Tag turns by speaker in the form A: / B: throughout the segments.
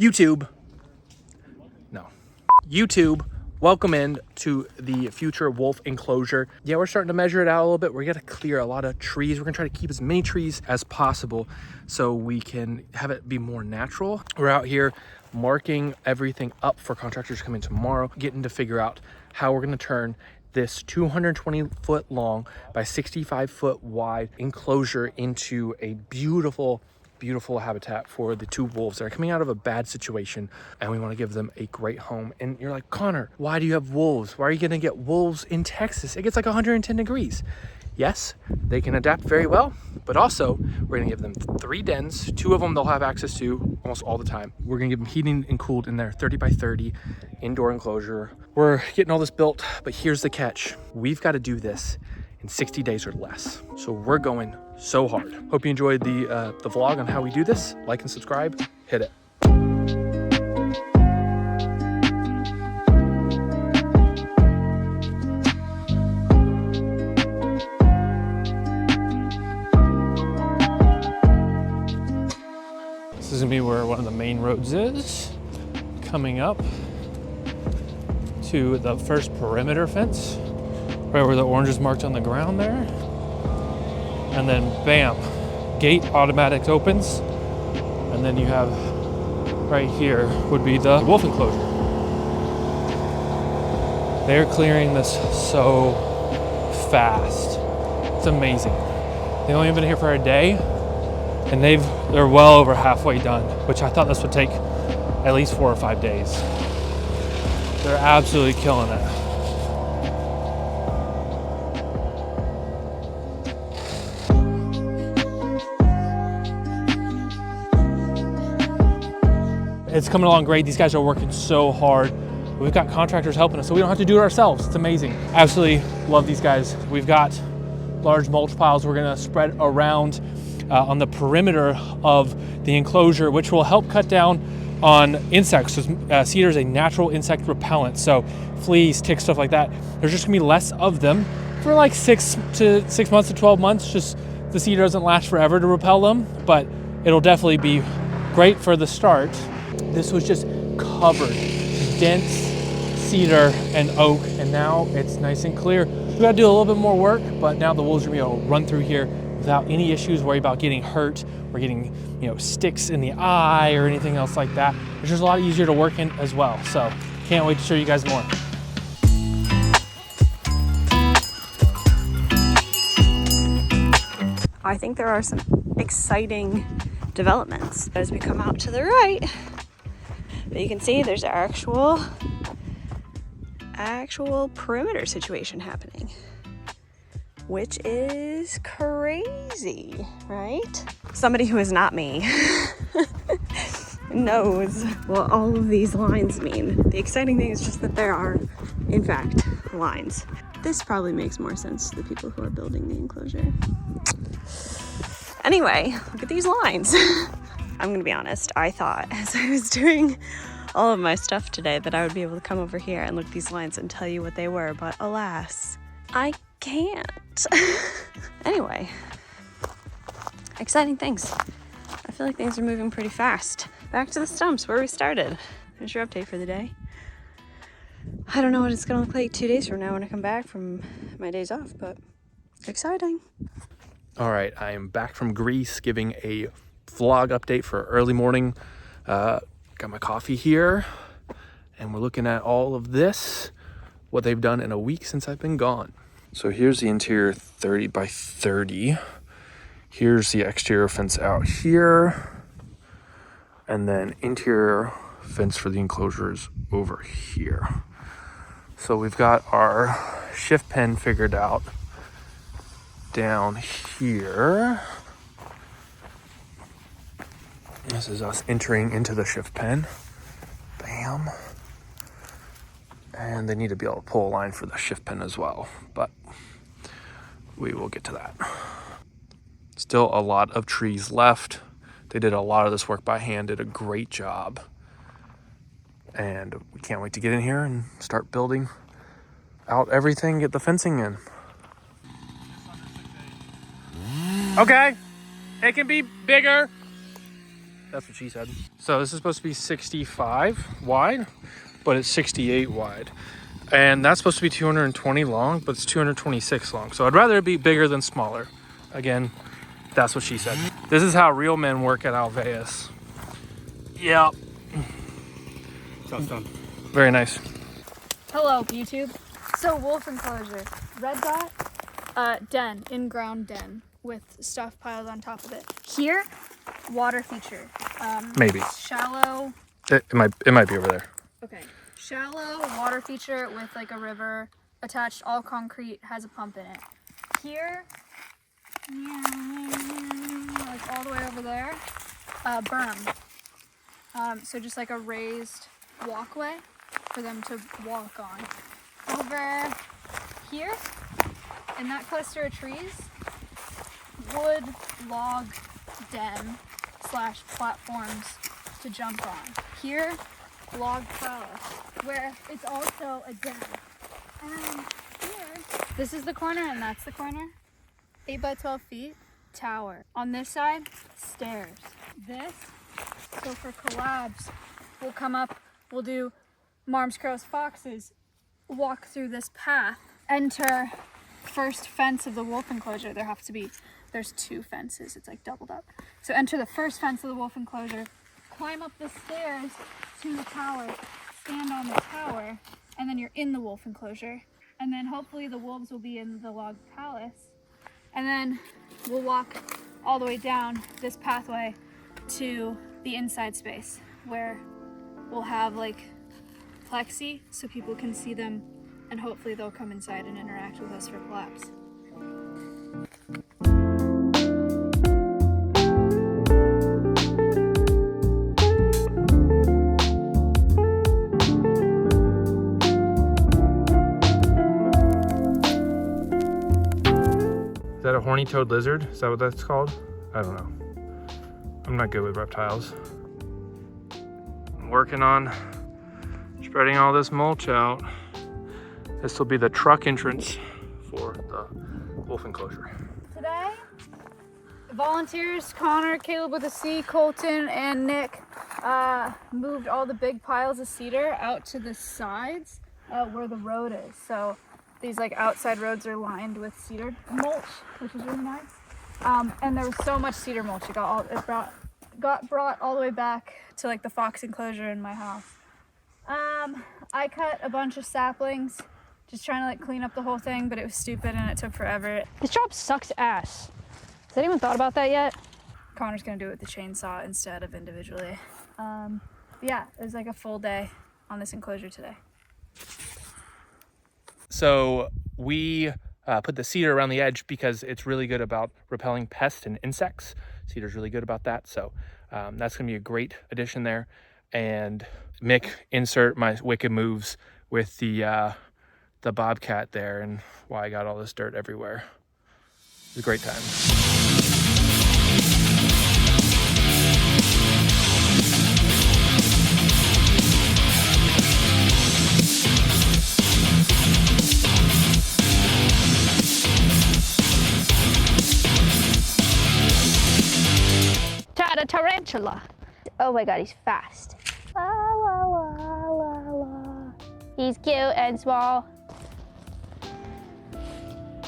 A: YouTube, welcome in to the future wolf enclosure. Yeah, we're starting to measure it out a little bit. We're gonna clear a lot of trees. We're gonna try to keep as many trees as possible so we can have it be more natural. We're out here marking everything up for contractors coming tomorrow, getting to figure out how we're gonna turn this 220 foot long by 65 foot wide enclosure into a beautiful habitat for the two wolves that are coming out of a bad situation, and we want to give them a great home. And you're like, Connor, why do you have wolves? Why are you going to get wolves in Texas? It gets like 110 degrees. Yes, they can adapt very well, but also we're going to give them 3 dens. 2 of them they'll have access to almost all the time. We're going to give them heating and cooled in their 30 by 30 indoor enclosure. We're getting all this built, but here's the catch. We've got to do this in 60 days or less. So we're going so hard. Hope you enjoyed the vlog on how we do this. Like and subscribe, hit it. This is gonna be where one of the main roads is, coming up to the first perimeter fence, right where the orange is marked on the ground there. And then bam, gate automatic opens. And then you have right here would be the wolf enclosure. They're clearing this so fast. It's amazing. They've only been here for a day and they're well over halfway done, which I thought this would take at least 4 or 5 days. They're absolutely killing it. It's coming along great. These guys are working so hard. We've got contractors helping us, so we don't have to do it ourselves. It's amazing. Absolutely love these guys. We've got large mulch piles we're gonna spread around on the perimeter of the enclosure, which will help cut down on insects. Cedar is a natural insect repellent, so fleas, ticks, stuff like that. There's just gonna be less of them for like 6 months to 12 months. Just the cedar doesn't last forever to repel them, but it'll definitely be great for the start. This was just covered, dense cedar and oak, and now it's nice and clear. We gotta do a little bit more work, but now the wolves are gonna be able to run through here without any issues, worry about getting hurt or getting, sticks in the eye or anything else like that. It's just a lot easier to work in as well. So can't wait to show you guys more.
B: I think there are some exciting developments as we come out to the right. But you can see there's actual perimeter situation happening, which is crazy, right? Somebody who is not me knows what all of these lines mean. The exciting thing is just that there are, in fact, lines. This probably makes more sense to the people who are building the enclosure. Anyway, look at these lines. I'm gonna be honest, I thought as I was doing all of my stuff today that I would be able to come over here and look at these lines and tell you what they were, but alas, I can't. Anyway, exciting things. I feel like things are moving pretty fast. Back to the stumps where we started. There's your update for the day. I don't know what it's gonna look like 2 days from now when I come back from my days off, but exciting.
A: All right, I am back from Greece giving a vlog update for early morning. Got my coffee here, and we're looking at all of this, what they've done in a week since I've been gone. So here's the interior 30 by 30. Here's the exterior fence out here, and then interior fence for the enclosures over here. So we've got our shift pen figured out down here. This is us entering into the shift pen. Bam. And they need to be able to pull a line for the shift pen as well, but we will get to that. Still a lot of trees left. They did a lot of this work by hand, did a great job. And we can't wait to get in here and start building out everything, get the fencing in. Okay, it can be bigger. That's what she said. So this is supposed to be 65 wide, but it's 68 wide. And that's supposed to be 220 long, but it's 226 long. So I'd rather it be bigger than smaller. Again, that's what she said. This is how real men work at Alveus. Yeah.
C: Sounds done.
A: Very nice.
D: Hello, YouTube. So, wolf enclosure. Red dot, den, in-ground den with stuff piled on top of it. Here, water feature.
A: Maybe.
D: Shallow.
A: It might be over there.
D: Okay. Shallow water feature with like a river attached, all concrete, has a pump in it. Here, like all the way over there, berm. So just like a raised walkway for them to walk on. Over here, in that cluster of trees, wood log den / platforms to jump on. Here, log palace, where it's also a den. And here, this is the corner and that's the corner. 8 by 12 feet, tower. On this side, stairs. This, so for collabs, we'll come up, we'll do Marms, Crows, Foxes, walk through this path, enter first fence of the wolf enclosure. There's 2 fences, it's like doubled up. So enter the first fence of the wolf enclosure, climb up the stairs to the tower, stand on the tower, and then you're in the wolf enclosure. And then hopefully the wolves will be in the log palace. And then we'll walk all the way down this pathway to the inside space where we'll have like plexi so people can see them, and hopefully they'll come inside and interact with us for collabs.
A: Is that a horny-toed lizard? Is that what that's called? I don't know. I'm not good with reptiles. I'm working on spreading all this mulch out. This will be the truck entrance for the wolf enclosure.
D: Today, volunteers, Connor, Caleb with a C, Colton, and Nick moved all the big piles of cedar out to the sides where the road is. So these like outside roads are lined with cedar mulch, which is really nice. And there was so much cedar mulch, it got brought all the way back to like the fox enclosure in my house. I cut a bunch of saplings, just trying to like clean up the whole thing, but it was stupid and it took forever. This job sucks ass. Has anyone thought about that yet? Connor's gonna do it with the chainsaw instead of individually. Yeah, it was like a full day on this enclosure today.
A: So we put the cedar around the edge because it's really good about repelling pests and insects. Cedar's really good about that. So that's gonna be a great addition there. And Mick, insert my wicked moves with the bobcat there and why I got all this dirt everywhere. It was a great time.
E: A tarantula. Oh my god, he's fast. La, la, la, la, la. He's cute and small.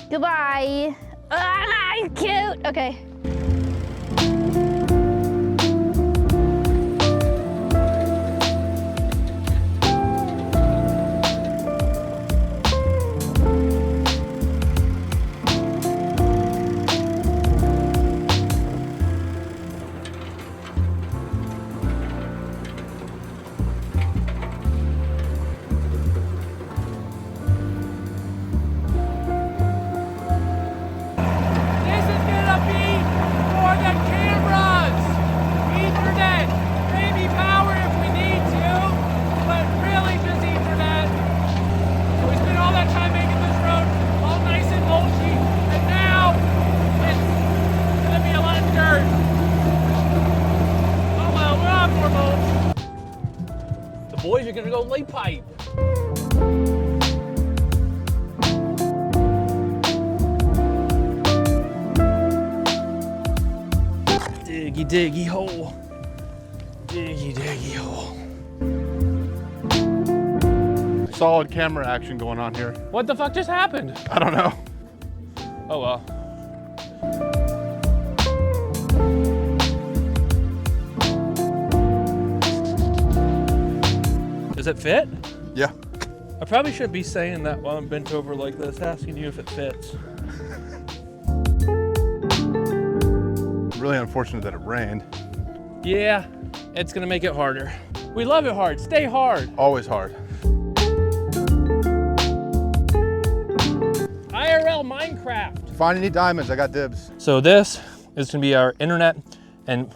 E: Goodbye. Ah, he's cute. Okay.
A: Boys are gonna go lay pipe. Diggy, diggy hole. Diggy, diggy hole.
C: Solid camera action going on here.
A: What the fuck just happened?
C: I don't know.
A: Oh well. Does it fit?
C: Yeah.
A: I probably should be saying that while I'm bent over like this, asking you if it fits.
C: Really unfortunate that it rained.
A: Yeah, it's gonna make it harder. We love it hard. Stay hard.
C: Always hard.
A: IRL Minecraft.
C: Find any diamonds, I got dibs.
A: So this is gonna be our internet and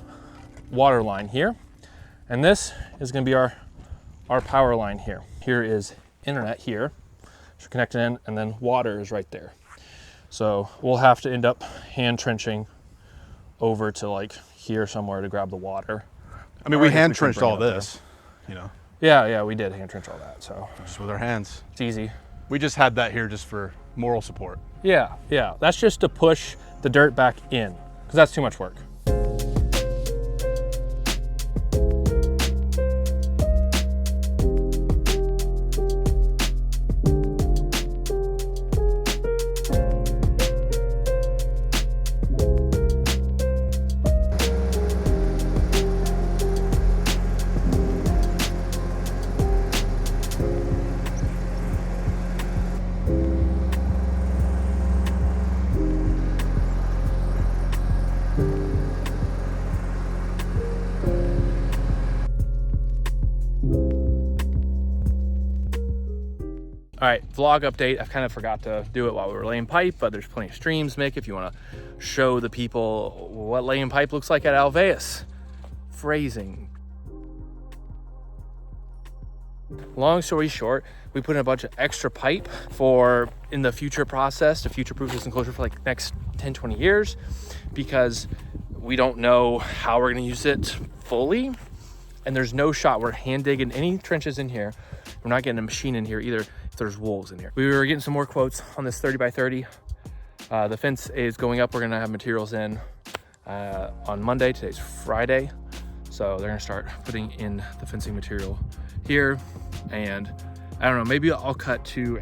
A: water line here. And this is gonna be our power line here. Here is internet here, so connected in, and then water is right there. So we'll have to end up hand trenching over to like here somewhere to grab the water.
C: I mean, we hand trenched all this, you know,
A: Yeah, we did hand trench all that, so
C: just with our hands.
A: it's easy.
C: We just had that here just for moral support.
A: Yeah, that's just to push the dirt back in, because that's too much work. All right, vlog update. I kind of forgot to do it while we were laying pipe, but there's plenty of streams, Mick, if you want to show the people what laying pipe looks like at Alveus. Phrasing. Long story short, we put in a bunch of extra pipe for in the future process to future-proof this enclosure for like next 10, 20 years, because we don't know how we're gonna use it fully. And there's no shot we're hand digging any trenches in here. We're not getting a machine in here either if there's wolves in here. We were getting some more quotes on this 30 by 30. The fence is going up. We're gonna have materials in on Monday. Today's Friday. So they're gonna start putting in the fencing material here. And I don't know, maybe I'll cut to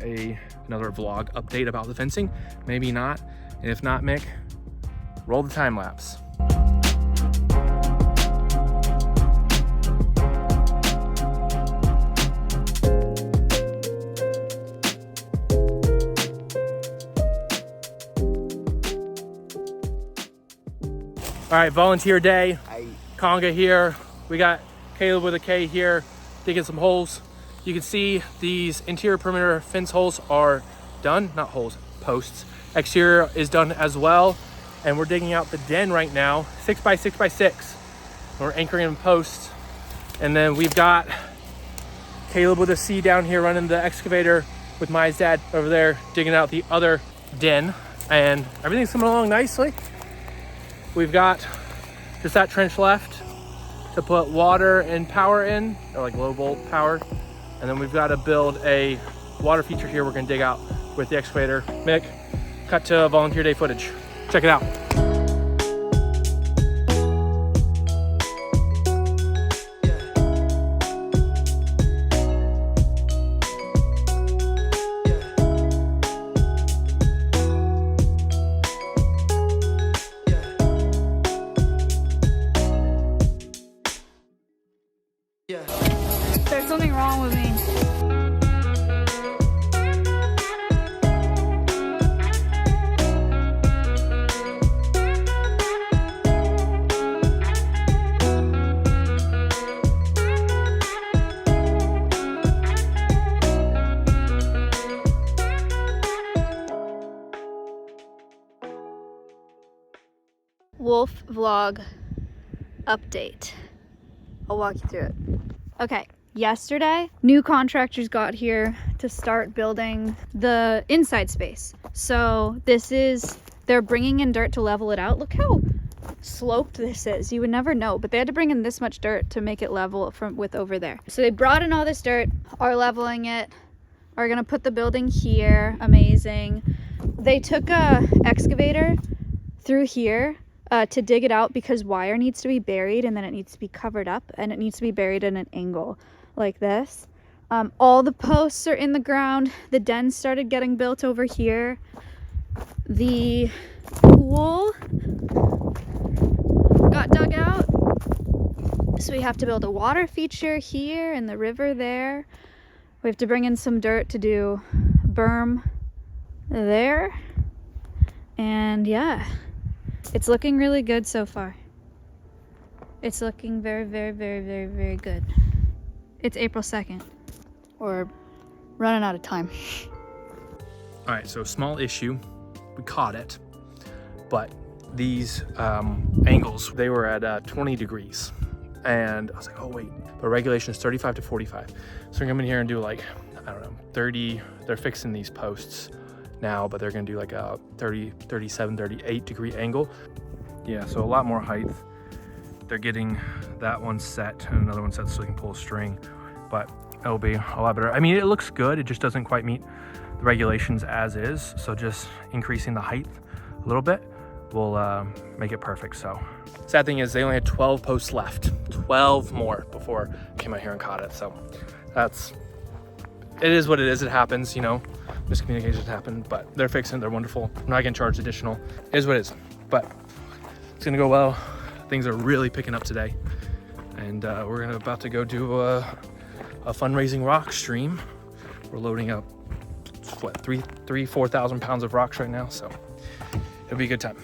A: another vlog update about the fencing. Maybe not. And if not, Mick, roll the time lapse. All right, volunteer day. Conga here. We got Caleb with a K here, digging some holes. You can see these interior perimeter fence holes are done, not holes, posts. Exterior is done as well. And we're digging out the den right now, 6 by 6 by 6. We're anchoring in posts. And then we've got Caleb with a C down here running the excavator with my dad over there digging out the other den. And everything's coming along nicely. We've got just that trench left to put water and power in, or like low volt power. And then we've got to build a water feature here we're gonna dig out with the excavator. Mick, cut to volunteer day footage. Check it out.
D: There's something wrong with me. Wolf vlog update. I'll walk you through it. Okay, yesterday, new contractors got here to start building the inside space. So they're bringing in dirt to level it out. Look how sloped this is. You would never know, but they had to bring in this much dirt to make it level with over there. So they brought in all this dirt, are leveling it, are gonna put the building here. Amazing. They took a excavator through here, to dig it out because wire needs to be buried and then it needs to be covered up and it needs to be buried at an angle like this. All the posts are in the ground. The den started getting built over here. The pool got dug out. So we have to build a water feature here and the river there. We have to bring in some dirt to do berm there. And yeah, it's looking really good so far. It's looking very, very, very, very, very good. It's April 2nd. We're running out of time.
A: All right, so small issue. We caught it, but these angles, they were at 20 degrees. And I was like, oh wait, the regulation is 35 to 45. So we're gonna come in here and do like, I don't know, 30, they're fixing these posts now, but they're gonna do like a 30, 37, 38 degree angle. Yeah, so a lot more height. They're getting that one set and another one set so we can pull a string, but it'll be a lot better. I mean, it looks good. It just doesn't quite meet the regulations as is. So just increasing the height a little bit will make it perfect. So sad thing is they only had 12 posts left, 12 more before I came out here and caught it. So it is what it is. It happens, you know, miscommunications happen, but they're fixing it. They're wonderful. I'm not getting charged additional. It is what it is, but it's gonna go well. Things are really picking up today. And we're about to go do a fundraising rock stream. We're loading up, what, 4,000 pounds of rocks right now, so it'll be a good time.